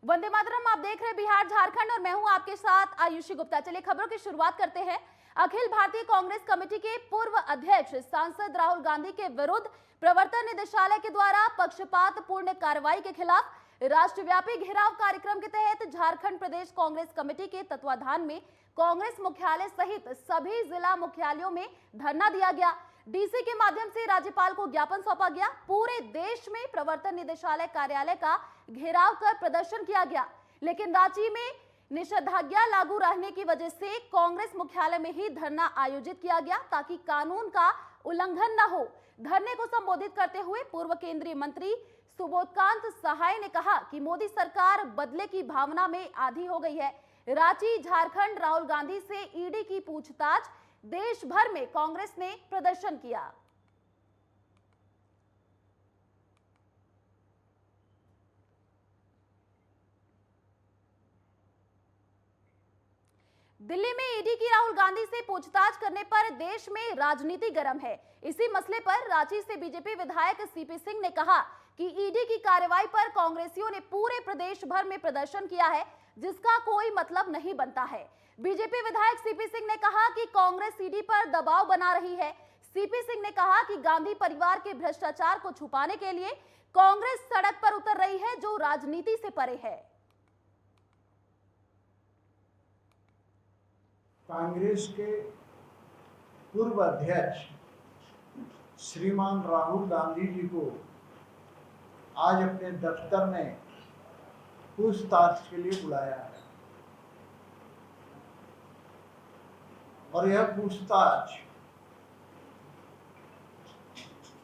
वंदे मातरम। आप देख रहे हैं बिहार झारखंड और मैं हूं आपके साथ आयुषी गुप्ता। चलिए खबरों की शुरुआत करते हैं। अखिल भारतीय कांग्रेस कमेटी के पूर्व अध्यक्ष सांसद राहुल गांधी के विरुद्ध प्रवर्तन निदेशालय के द्वारा पक्षपात पूर्ण कार्रवाई के खिलाफ राष्ट्रव्यापी घेराव कार्यक्रम के तहत झारखंड प्रदेश कांग्रेस कमेटी के तत्वाधान में कांग्रेस मुख्यालय सहित सभी जिला मुख्यालयों में धरना दिया गया। डीसी के माध्यम से राज्यपाल को ज्ञापन सौंपा गया। पूरे देश में प्रवर्तन निदेशालय कार्यालय का घेराव कर प्रदर्शन किया गया, लेकिन रांची में निषेधाज्ञा लागू रहने की वजह से कांग्रेस मुख्यालय में ही धरना आयोजित किया गया ताकि कानून का उल्लंघन न हो। धरने को संबोधित करते हुए पूर्व केंद्रीय मंत्री सुबोधकांत सहाय ने कहा कि मोदी सरकार बदले की भावना में आदी हो गई है। रांची झारखंड राहुल गांधी से ईडी की पूछताछ। देश भर में कांग्रेस ने प्रदर्शन किया। दिल्ली में ईडी की राहुल गांधी से पूछताछ करने पर देश में राजनीति गर्म है। इसी मसले पर रांची से बीजेपी विधायक सीपी सिंह ने कहा कि ईडी की कार्रवाई पर कांग्रेसियों ने पूरे प्रदेश भर में प्रदर्शन किया है, जिसका कोई मतलब नहीं बनता है। बीजेपी विधायक सीपी सिंह ने कहा कि कांग्रेस ईडी पर दबाव बना रही है। सीपी सिंह ने कहा कि गांधी परिवार के भ्रष्टाचार को छुपाने के लिए कांग्रेस सड़क पर उतर रही है, जो राजनीति से परे है। कांग्रेस के पूर्व अध्यक्ष श्रीमान राहुल गांधी जी को आज अपने दफ्तर में पूछताछ के लिए बुलाया है और यह पूछताछ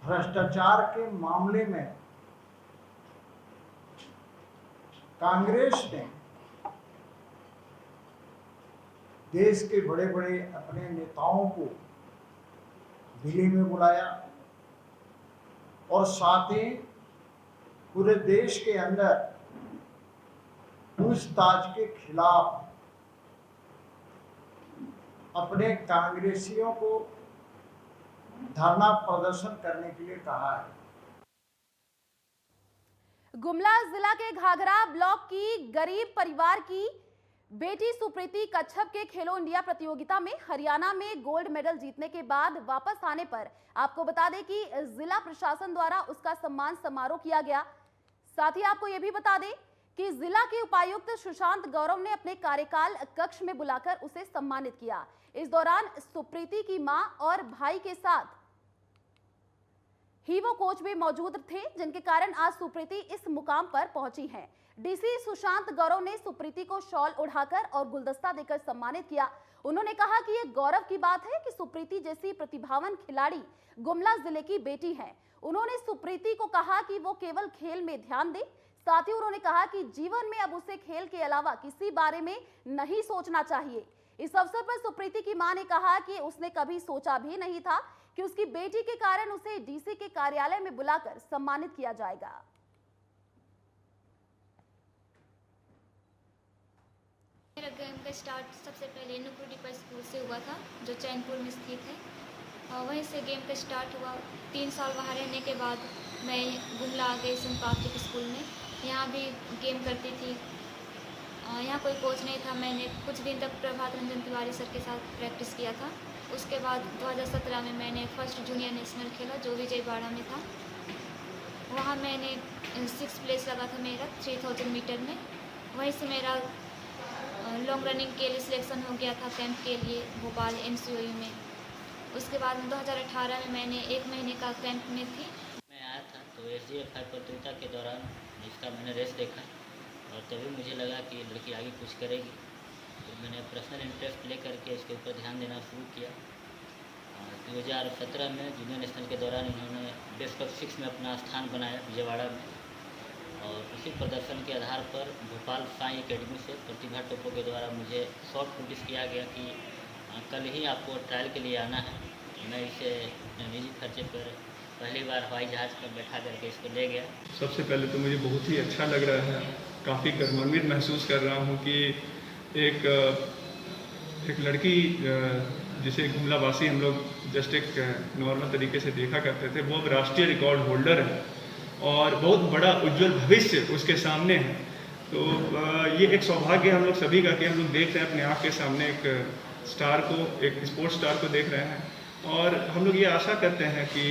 भ्रष्टाचार के मामले में कांग्रेस ने देश के बड़े बड़े अपने नेताओं को दिल्ली में बुलाया और साथ ही पूरे देश के अंदर पूछताछ के खिलाफ अपने कांग्रेसियों को धरना प्रदर्शन करने के लिए कहा है। गुमला जिला के घाघरा ब्लॉक की गरीब परिवार की बेटी सुप्रीति कच्छप के खेलो इंडिया प्रतियोगिता में हरियाणा में गोल्ड मेडल जीतने के बाद वापस आने पर आपको बता दें कि जिला प्रशासन द्वारा उसका सम्मान समारोह किया गया। साथ ही आपको यह भी बता दें कि जिला के उपायुक्त सुशांत गौरव ने अपने कार्यकाल कक्ष में बुलाकर उसे सम्मानित किया। इस दौरान सुप्रीति की मां और भाई के साथ ही वो कोच भी मौजूद थे, जिनके कारण आज सुप्रीति इस मुकाम पर पहुंची हैं। डीसी सुशांत गौरव ने सुप्रीति को शॉल उड़ाकर और गुलदस्ता देकर सम्मानित किया। उन्होंने कहा कि यह गौरव की बात है कि सुप्रीति जैसी प्रतिभावान खिलाड़ी गुमला जिले की बेटी है। उन्होंने सुप्रीति को कहा कि वो केवल खेल में ध्यान दे। साथ ही उन्होंने कहा कि जीवन में अब उसे खेल के अलावा किसी बारे में नहीं सोचना चाहिए। इस अवसर पर सुप्रीति की मां ने कहा कि उसने कभी सोचा भी नहीं था कि उसकी बेटी के कारण उसे डीसी के कार्यालय में बुलाकर सम्मानित किया जाएगा। मेरा गेम का स्टार्ट सबसे पहले नुपुर डिपर स्कूल से हुआ था, जो चैनपुर में स्थित है। और वहीं से गेम का स्टार्ट हुआ। 3 साल वहाँ रहने के बाद मैं गुमला आ गई सेंट पैट्रिक स्कूल में। यहाँ भी गेम करती थी। यहाँ कोई कोच नहीं था। मैंने कुछ दिन तक प्रभात रंजन तिवारी सर के साथ प्रैक्टिस किया था। उसके बाद 2017 में मैंने फर्स्ट जूनियर नेशनल खेला, जो विजयवाड़ा में था। वहाँ मैंने 6th प्लेस लगा था मेरा 3000 मीटर में। वहीं से मेरा लॉन्ग रनिंग के लिए सिलेक्शन हो गया था कैंप के लिए भोपाल MCOU में। उसके बाद 2018 में मैंने 1 महीने का कैंप में थी। मैं आया था तो SGF प्रतियोगिता के दौरान इसका मैंने रेस देखा और तभी मुझे लगा कि लड़की आगे कुछ करेगी, तो मैंने पर्सनल इंटरेस्ट लेकर के इसके ऊपर ध्यान देना शुरू किया। 2017 में जूनियर नेशनल के दौरान इन्होंने बेस्ट ऑफ 6 में अपना स्थान बनाया विजयवाड़ा में, और उसी प्रदर्शन के आधार पर भोपाल साई एकेडमी से प्रतिभा टोपो के द्वारा मुझे शॉर्ट नोटिस किया गया कि कल ही आपको ट्रायल के लिए आना है। मैं इसे निजी खर्चे पर पहली बार हवाई जहाज़ पर बैठा करके इसको ले गया। सबसे पहले तो मुझे बहुत ही अच्छा लग रहा है, काफ़ी गर्वान्वित महसूस कर रहा हूँ कि एक लड़की जिसे गुमला वासी हम लोग जस्ट एक नॉर्मल तरीके से देखा करते थे, वो अब राष्ट्रीय रिकॉर्ड होल्डर है और बहुत बड़ा उज्जवल भविष्य उसके सामने है। तो ये एक सौभाग्य हम लोग सभी का कि हम लोग देख रहे हैं अपने आँख के सामने एक स्टार को, एक स्पोर्ट्स स्टार को देख रहे हैं। और हम लोग ये आशा करते हैं कि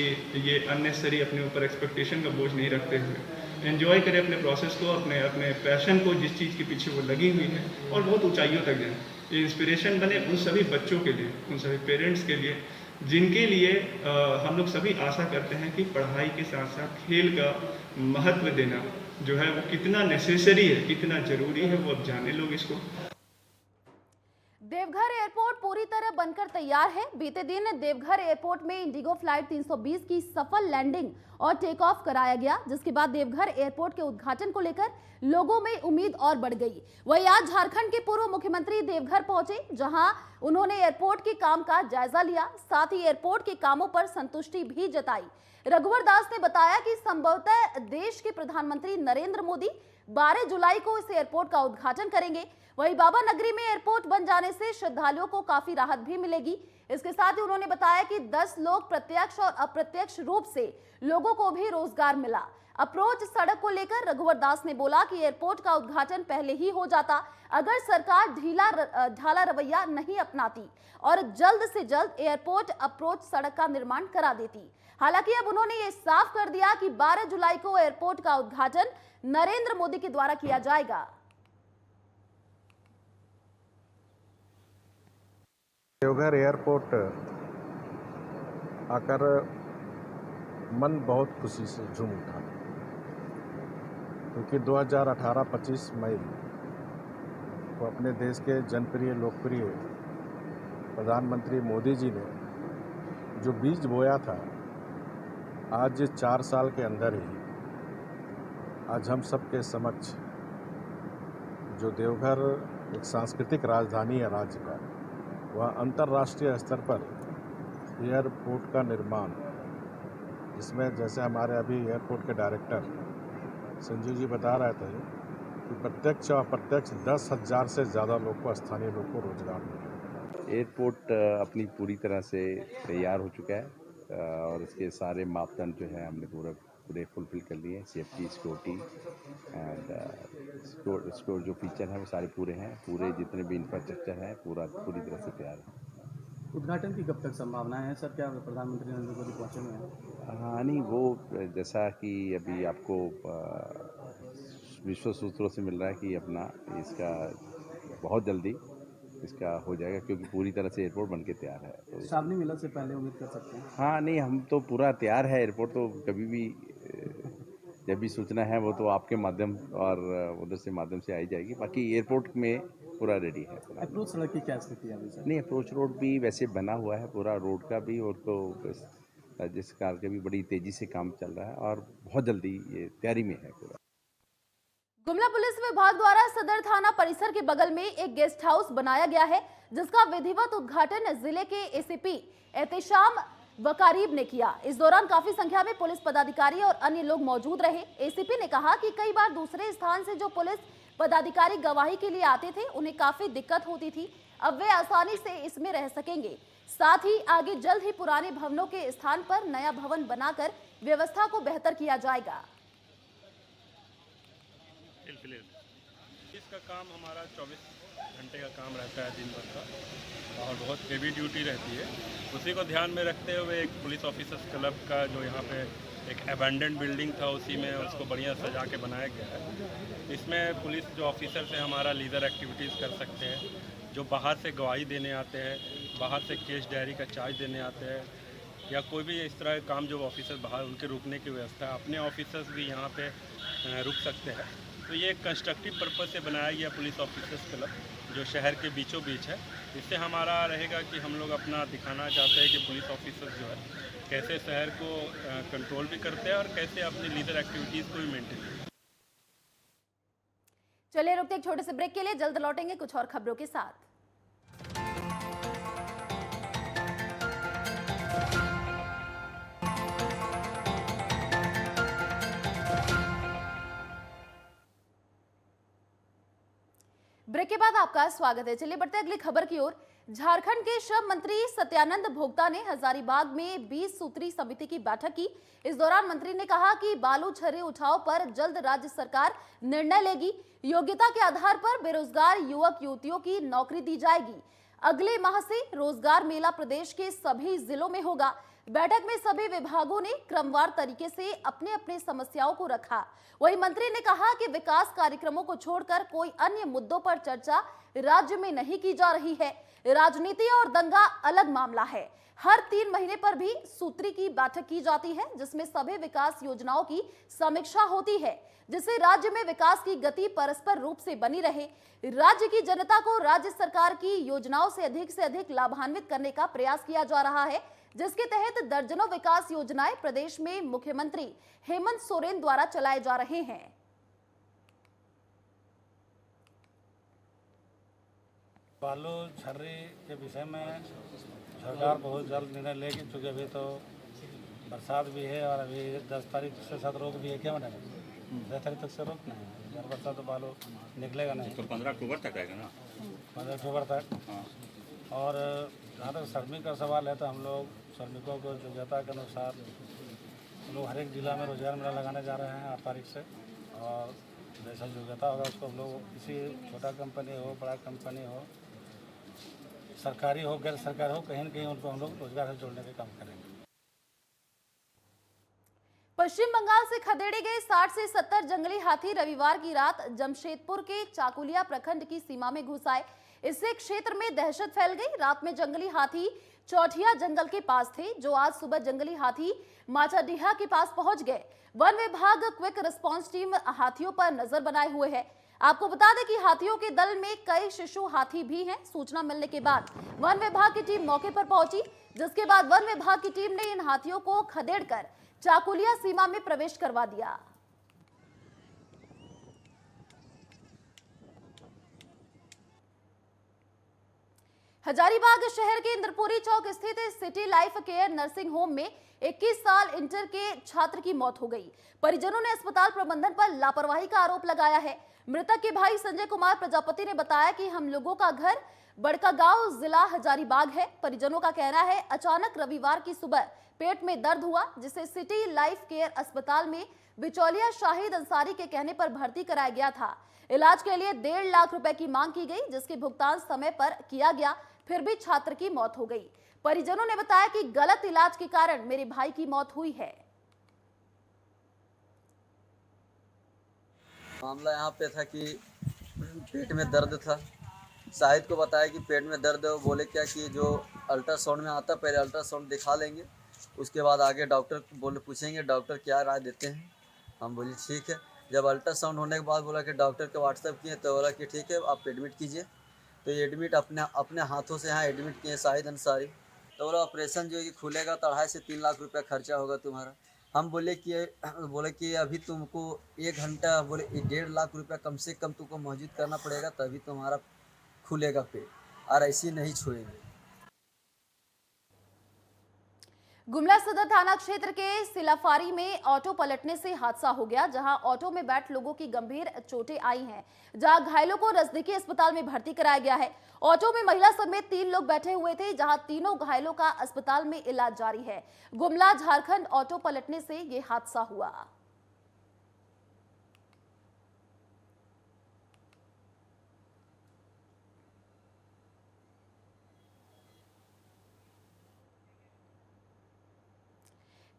ये अननेसेसरी अपने ऊपर एक्सपेक्टेशन का बोझ नहीं रखते हुए एंजॉय करें अपने प्रोसेस को, अपने पैशन को, जिस चीज़ के पीछे वो लगी हुई है, और बहुत ऊंचाइयों तक जाएं। ये इंस्पिरेशन बने उन सभी बच्चों के लिए, उन सभी पेरेंट्स के लिए, जिनके लिए हम लोग सभी आशा करते हैं कि पढ़ाई के साथ साथ खेल का महत्व देना जो है वो कितना नेसेसरी है, कितना ज़रूरी है, वो अब जाने लोग इसको। देवघर एयरपोर्ट पूरी तरह बनकर तैयार है। बीते दिन देवघर एयरपोर्ट में इंडिगो फ्लाइट 320 की सफल लैंडिंग और टेक ऑफ कराया गया, जिसके बाद देवघर एयरपोर्ट के उद्घाटन को लेकर लोगों में उम्मीद और बढ़ गई। वहीं आज झारखंड के पूर्व मुख्यमंत्री देवघर पहुंचे, जहां उन्होंने एयरपोर्ट के काम का जायजा लिया, साथ ही एयरपोर्ट के कामों पर संतुष्टि भी जताई। रघुवर दास ने बताया कि संभवतः देश के प्रधानमंत्री नरेंद्र मोदी 12 जुलाई को इस एयरपोर्ट का उद्घाटन करेंगे। वहीं बाबा नगरी में एयरपोर्ट बन जाने से श्रद्धालुओं को काफी राहत भी मिलेगी। इसके साथ ही उन्होंने बताया कि 10 लोग प्रत्यक्ष और अप्रत्यक्ष रूप से लोगों को भी रोजगार मिला। अप्रोच सड़क को लेकर रघुवर दास ने बोला कि एयरपोर्ट का उद्घाटन पहले ही हो जाता अगर सरकार ढाला रवैया नहीं अपनाती और जल्द से जल्द एयरपोर्ट अप्रोच सड़क का निर्माण करा देती। हालांकि अब उन्होंने ये साफ कर दिया कि 12 जुलाई को एयरपोर्ट का उद्घाटन नरेंद्र मोदी के द्वारा किया जाएगा। देवघर एयरपोर्ट आकर मन बहुत खुशी से झूम उठा, क्योंकि 2018-25 मई को अपने देश के जनप्रिय लोकप्रिय प्रधानमंत्री मोदी जी ने जो बीज बोया था, आज 4 साल के अंदर ही आज हम सबके समक्ष जो देवघर एक सांस्कृतिक राजधानी है राज्य का, वह अंतर्राष्ट्रीय स्तर पर एयरपोर्ट का निर्माण, जिसमें जैसे हमारे अभी एयरपोर्ट के डायरेक्टर संजीव जी बता रहे थे कि प्रत्यक्ष और अप्रत्यक्ष 10,000 से ज़्यादा लोग को, स्थानीय लोग को रोजगार मिलेगा। एयरपोर्ट अपनी पूरी तरह से तैयार हो चुका है और इसके सारे मापदंड जो है हमने पूरे फुलफिल कर लिए। सेफ्टी, सिक्योरिटी एंड जो फीचर हैं वो सारे पूरे हैं। पूरे जितने भी इंफ्रास्ट्रक्चर हैं पूरी तरह से तैयार है। उद्घाटन की कब तक संभावनाएं हैं सर? क्या प्रधानमंत्री नरेंद्र मोदी पहुंचे हुए हैं? हाँ, नहीं, वो जैसा कि अभी आपको विश्व सूत्रों से मिल रहा है कि अपना इसका बहुत जल्दी इसका हो जाएगा, क्योंकि पूरी तरह से एयरपोर्ट बनके तैयार है। तो श्रावणी मेला से पहले उम्मीद कर सकते हैं? हाँ, नहीं, हम तो पूरा तैयार है। एयरपोर्ट तो कभी भी जब भी सूचना है वो तो आपके माध्यम और उधर से माध्यम से आई जाएगी। बाकी एयरपोर्ट में पूरा रेडी है। अप्रोच सड़क की क्या स्थिति है अभी सर? नहीं, अप्रोच रोड भी वैसे बना हुआ है, पूरा रोड का भी, और तो राज्य सरकार के भी बड़ी तेज़ी से काम चल रहा है और बहुत जल्दी ये तैयारी में है पूरा। गुमला पुलिस विभाग द्वारा सदर थाना परिसर के बगल में एक गेस्ट हाउस बनाया गया है, जिसका विधिवत उद्घाटन जिले के एसीपी एहतेशाम वकारीब ने किया। इस दौरान काफी संख्या में पुलिस पदाधिकारी और अन्य लोग मौजूद रहे। एसीपी ने कहा कि कई बार दूसरे स्थान से जो पुलिस पदाधिकारी गवाही के लिए आते थे, उन्हें काफी दिक्कत होती थी। अब वे आसानी से इसमें रह सकेंगे। साथ ही आगे जल्द ही पुराने भवनों के स्थान पर नया भवन बनाकर व्यवस्था को बेहतर किया जाएगा। इसका काम हमारा 24 घंटे का काम रहता है दिन भर का, और बहुत हेवी ड्यूटी रहती है। उसी को ध्यान में रखते हुए एक पुलिस ऑफिसर्स क्लब का जो यहाँ पे एक अबैंडन बिल्डिंग था, उसी में उसको बढ़िया सजा के बनाया गया है। इसमें पुलिस जो ऑफिसर से हमारा लीडर एक्टिविटीज़ कर सकते हैं, जो बाहर से गवाही देने आते हैं, बाहर से केस डायरी का चार्ज देने आते हैं, या कोई भी इस तरह का काम जो ऑफिसर बाहर, उनके रुकने की व्यवस्था है। अपने ऑफिसर्स भी यहाँ पे रुक सकते हैं। तो ये एक कंस्ट्रक्टिव पर्पस से बनाया गया पुलिस ऑफिसर्स क्लब, जो शहर के बीचों बीच है। इससे हमारा रहेगा कि हम लोग अपना दिखाना चाहते हैं कि पुलिस ऑफिसर्स जो है कैसे शहर को कंट्रोल भी करते हैं और कैसे अपनी लीडर एक्टिविटीज़ को भी मेंटेन करते हैं। चलिए रुकते एक छोटे से ब्रेक के लिए, जल्द लौटेंगे कुछ और खबरों के साथ। ब्रेक के बाद आपका स्वागत है। चलिए बढ़ते अगली खबर की ओर। झारखंड के श्रम मंत्री सत्यानंद भोक्ता ने हजारीबाग में 20 सूत्री समिति की बैठक की। इस दौरान मंत्री ने कहा कि बालू छर्रे उठाव पर जल्द राज्य सरकार निर्णय लेगी। योग्यता के आधार पर बेरोजगार युवक युवतियों की नौकरी दी जाएगी। अगले माह से रोजगार मेला प्रदेश के सभी जिलों में होगा। बैठक में सभी विभागों ने क्रमवार तरीके से अपने अपने समस्याओं को रखा। वहीं मंत्री ने कहा कि विकास कार्यक्रमों को छोड़कर कोई अन्य मुद्दों पर चर्चा राज्य में नहीं की जा रही है। राजनीति और दंगा अलग मामला है। हर 3 महीने पर भी सूत्री की बैठक की जाती है, जिसमें सभी विकास योजनाओं की समीक्षा होती है, जिससे राज्य में विकास की गति परस्पर रूप से बनी रहे। राज्य की जनता को राज्य सरकार की योजनाओं से अधिक लाभान्वित करने का प्रयास किया जा रहा है, जिसके तहत दर्जनों विकास योजनाएं प्रदेश में मुख्यमंत्री हेमंत सोरेन द्वारा चलाए जा रहे हैं। बालू छर्री के विषय में सरकार बहुत जल्द निर्णय लेगी, क्योंकि अभी तो बरसात भी है और अभी 10 तारीख से साथ रोक भी है। क्या मैडम 10 तारीख तक से रोक नहीं है, अगर बरसात तो बालू निकलेगा नहीं। तो 15 अक्टूबर तक रहेगा ना? 15 अक्टूबर तक। हाँ। और जहाँ तक श्रमिक का सवाल है, तो हम लोग श्रमिकों को योग्यता के अनुसार हम लोग हर एक जिला में रोजगार मेला लगाने जा रहे हैं 8 तारीख से। और जैसा योग्यता होगा उसको हम लोग, किसी छोटा कंपनी हो, बड़ा कंपनी हो, सरकारी हो, गैर सरकारी हो, कहीं न कहीं उनको हम लोग रोजगार से जोड़ने का काम करेंगे। पश्चिम बंगाल से खदेड़े गए 60 से 70 जंगली हाथी रविवार की रात जमशेदपुर के चाकुलिया प्रखंड की सीमा में घुस आए। इससे क्षेत्र में दहशत फैल गई। रात में जंगली हाथी चौठिया जंगल के पास थे, जो आज सुबह जंगली हाथी माचाडीहा के पास पहुंच गए। वन विभाग क्विक रिस्पांस टीम हाथियों पर नजर बनाए हुए है। आपको बता दें कि हाथियों के दल में कई शिशु हाथी भी हैं। सूचना मिलने के बाद वन विभाग की टीम मौके पर पहुंची, जिसके बाद वन विभाग की टीम ने इन हाथियों को खदेड़कर चाकुलिया सीमा में प्रवेश करवा दिया। हजारीबाग शहर के इंद्रपुरी चौक स्थित city life care nursing home में 21 साल इंटर के छात्र की मौत हो गई। परिजनों ने अस्पताल प्रबंधन पर लापरवाही का आरोप लगाया है। मृतक के भाई संजय कुमार प्रजापति ने बताया कि हम लोगों का घर बड़कागांव जिला हजारीबाग है। परिजनों का कहना है अचानक रविवार की सुबह पेट में दर्द हुआ, जिसे सिटी लाइफ केयर अस्पताल में बिचौलिया शाहिद अंसारी के कहने पर भर्ती कराया गया था। इलाज के लिए 1.5 लाख रुपए की मांग की गई, जिसकी भुगतान समय पर किया गया, फिर भी छात्र की मौत हो गई। परिजनों ने बताया कि गलत इलाज के कारण मेरे भाई की मौत हुई है। मामला यहाँ पे था कि पेट में दर्द था। शाहिद को बताया कि पेट में दर्द है। वो बोले क्या कि जो अल्ट्रासाउंड में आता, पहले अल्ट्रासाउंड दिखा लेंगे, उसके बाद आगे डॉक्टर बोले पूछेंगे डॉक्टर क्या राय देते हैं। हम बोले ठीक है। जब अल्ट्रासाउंड होने के बाद बोला कि डॉक्टर के व्हाट्सएप किए, तो बोला कि ठीक है आप एडमिट कीजिए। तो ये एडमिट अपने हाथों से यहाँ एडमिट किए शाहिद अंसारी। तो बोला ऑपरेशन जो है कि खुलेगा तो 2.5 से 3 लाख रुपया खर्चा होगा तुम्हारा। हम बोले कि अभी तुमको 1 घंटा, बोले 1.5 लाख रुपया कम से कम तुमको मौजूद करना पड़ेगा, तभी तुम्हारा खुलेगा पेट, और ऐसे नहीं छोड़ेंगे। गुमला सदर थाना क्षेत्र के सिलाफारी में ऑटो पलटने से हादसा हो गया, जहां ऑटो में बैठ लोगों की गंभीर चोटें आई हैं, जहां घायलों को नजदीकी अस्पताल में भर्ती कराया गया है। ऑटो में महिला समेत 3 लोग बैठे हुए थे, जहां तीनों घायलों का अस्पताल में इलाज जारी है। गुमला झारखंड ऑटो पलटने से यह हादसा हुआ।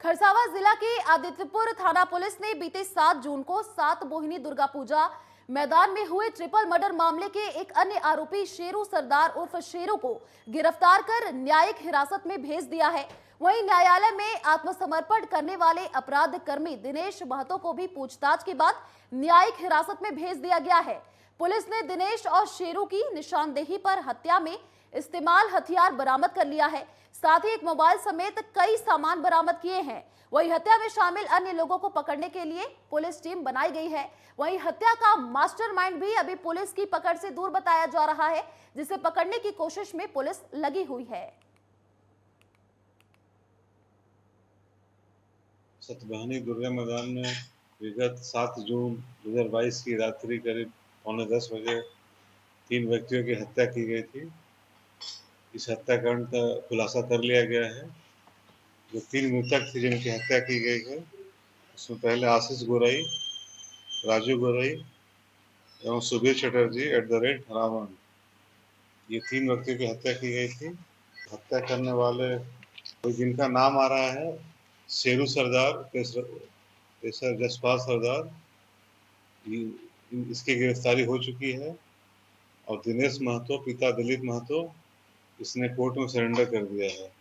खरसावां जिला के आदित्यपुर थाना पुलिस ने बीते 7 जून को 7 मोहिनी दुर्गा पूजा मैदान में हुए ट्रिपल मर्डर मामले के एक अन्य आरोपी शेरू सरदार उर्फ शेरू को गिरफ्तार कर न्यायिक हिरासत में भेज दिया है। वहीं न्यायालय में आत्मसमर्पण करने वाले अपराध कर्मी दिनेश महतो को भी पूछताछ के बाद न्यायिक हिरासत में भेज दिया गया है। पुलिस ने दिनेश और शेरू की निशानदेही पर हत्या में इस्तेमाल हथियार बरामद कर लिया है। साथ ही एक मोबाइल समेत कई सामान बरामद किए हैं। वहीं हत्या में शामिल अन्य लोगों को पकड़ने के लिए पुलिस टीम बनाई गई है। वहीं हत्या का मास्टरमाइंड भी अभी पुलिस की पकड़ से दूर बताया जा रहा है, जिसे पकड़ने की कोशिश में पुलिस लगी हुई है। सतभानी दुर्गा मैदान में विगत 7 जून 2022 की रात्रि करीब 9:45 बजे 3 व्यक्तियों की हत्या की गई थी। इस हत्याकांड का खुलासा कर लिया गया है। जो 3 मृतक थे जिनकी हत्या की गई है, उसमें पहले आशीष गोराई, राजू गोराई एवं सुबीर चटर्जी @रावण, ये 3 व्यक्तियों की हत्या की गई थी। हत्या करने वाले जिनका नाम आ रहा है शेरू सरदार, तेसर जसपाल सरदार, इसकी गिरफ्तारी हो चुकी है। और दिनेश महतो पिता दिलीप महतो, इसने कोर्ट में सरेंडर कर दिया है।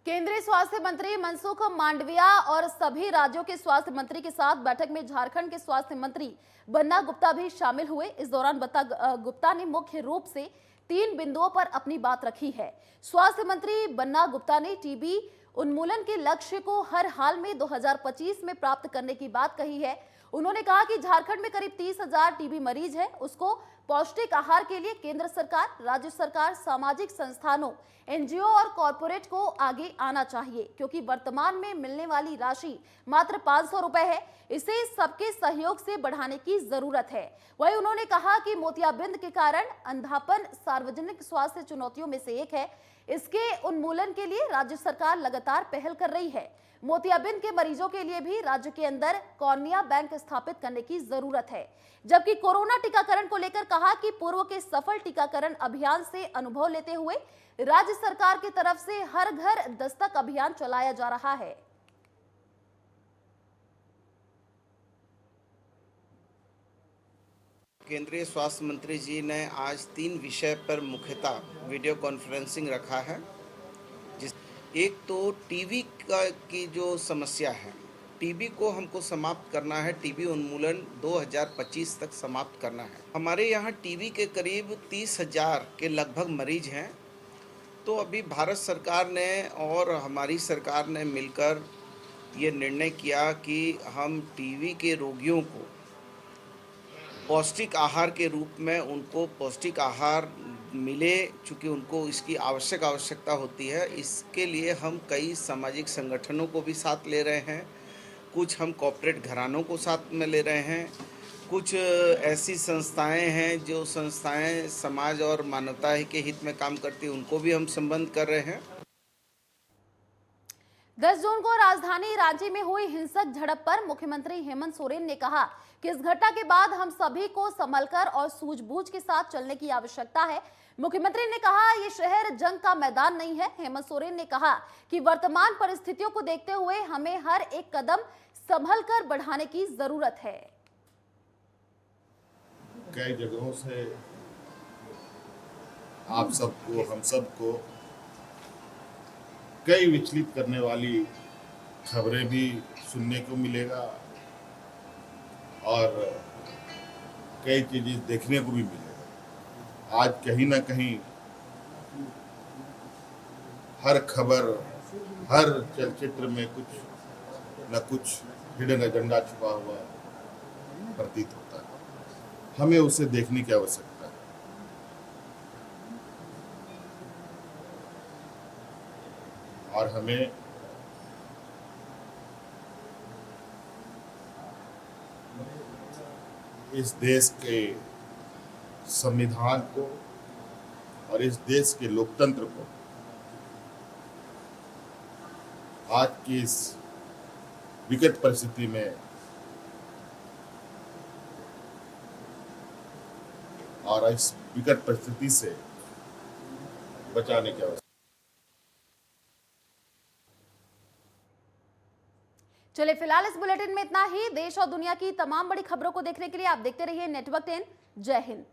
केंद्रीय स्वास्थ्य मंत्री मनसुख मांडविया और सभी राज्यों के स्वास्थ्य मंत्री के साथ बैठक में झारखंड के स्वास्थ्य मंत्री बन्ना गुप्ता भी शामिल हुए। इस दौरान गुप्ता ने मुख्य रूप से 3 बिंदुओं पर अपनी बात रखी है। स्वास्थ्य मंत्री बन्ना गुप्ता ने टीबी उन्मूलन के लक्ष्य को हर हाल में 2025 में प्राप्त करने की बात कही है। उन्होंने कहा कि झारखंड में करीब 30,000 टीबी मरीज हैं, उसको पौष्टिक आहार के लिए केंद्र सरकार, राज्य सरकार, सामाजिक संस्थानों, एनजीओ और कॉरपोरेट को आगे आना चाहिए, क्योंकि वर्तमान में मिलने वाली राशि मात्र 500 रुपए है। इसे सबके सहयोग से बढ़ाने की जरूरत है। वहीं उन्होंने कहा कि मोतियाबिंद के कारण अंधापन सार्वजनिक स्वास्थ्य चुनौतियों में से एक है। इसके उन्मूलन के लिए राज्य सरकार लगातार पहल कर रही है। मोतियाबिंद के मरीजों के लिए भी राज्य के अंदर कॉर्निया बैंक स्थापित करने की जरूरत है। जबकि कोरोना टीकाकरण को लेकर कहा कि पूर्व के सफल टीकाकरण अभियान से अनुभव लेते हुए राज्य सरकार की तरफ से हर घर दस्तक अभियान चलाया जा रहा है। केंद्रीय स्वास्थ्य मंत्री जी ने आज 3 विषय पर मुख्यतः वीडियो कॉन्फ्रेंसिंग रखा है। एक तो टीबी की जो समस्या है, टीबी को हमको समाप्त करना है, टीबी उन्मूलन 2025 तक समाप्त करना है। हमारे यहाँ टीबी के करीब 30,000 के लगभग मरीज हैं। तो अभी भारत सरकार ने और हमारी सरकार ने मिलकर ये निर्णय किया कि हम टीबी के रोगियों को पौष्टिक आहार के रूप में उनको पौष्टिक आहार मिले, चूँकि उनको इसकी आवश्यकता होती है। इसके लिए हम कई सामाजिक संगठनों को भी साथ ले रहे हैं, कुछ हम कॉर्पोरेट घरानों को साथ में ले रहे हैं, कुछ ऐसी संस्थाएं हैं जो संस्थाएं समाज और मानवता के हित में काम करती हैं, उनको भी हम संबंध कर रहे हैं। 10 जून को राजधानी रांची में हुई हिंसक झड़प पर मुख्यमंत्री हेमंत सोरेन ने कहा कि इस घटना के बाद हम सभी को संभलकर और सूझबूझ के साथ चलने की आवश्यकता है। मुख्यमंत्री ने कहा ये शहर जंग का मैदान नहीं है। हेमंत सोरेन ने कहा कि वर्तमान परिस्थितियों को देखते हुए हमें हर एक कदम संभलकर बढ़ाने की जरूरत है। कई जगहों से आप सबको, हम सबको कई विचलित करने वाली खबरें भी सुनने को मिलेगा और कई चीजें देखने को भी मिलेगा। आज कहीं ना कहीं हर खबर, हर चलचित्र में कुछ न कुछ हिडन एजेंडा छुपा हुआ प्रतीत होता है। हमें उसे देखने की आवश्यकता है। और हमें इस देश के संविधान को और इस देश के लोकतंत्र को आज की इस विकट परिस्थिति में और इस विकट परिस्थिति से बचाने की आवश्यकता। चलिए फिलहाल इस बुलेटिन में इतना ही। देश और दुनिया की तमाम बड़ी खबरों को देखने के लिए आप देखते रहिए नेटवर्क 10। जय हिंद।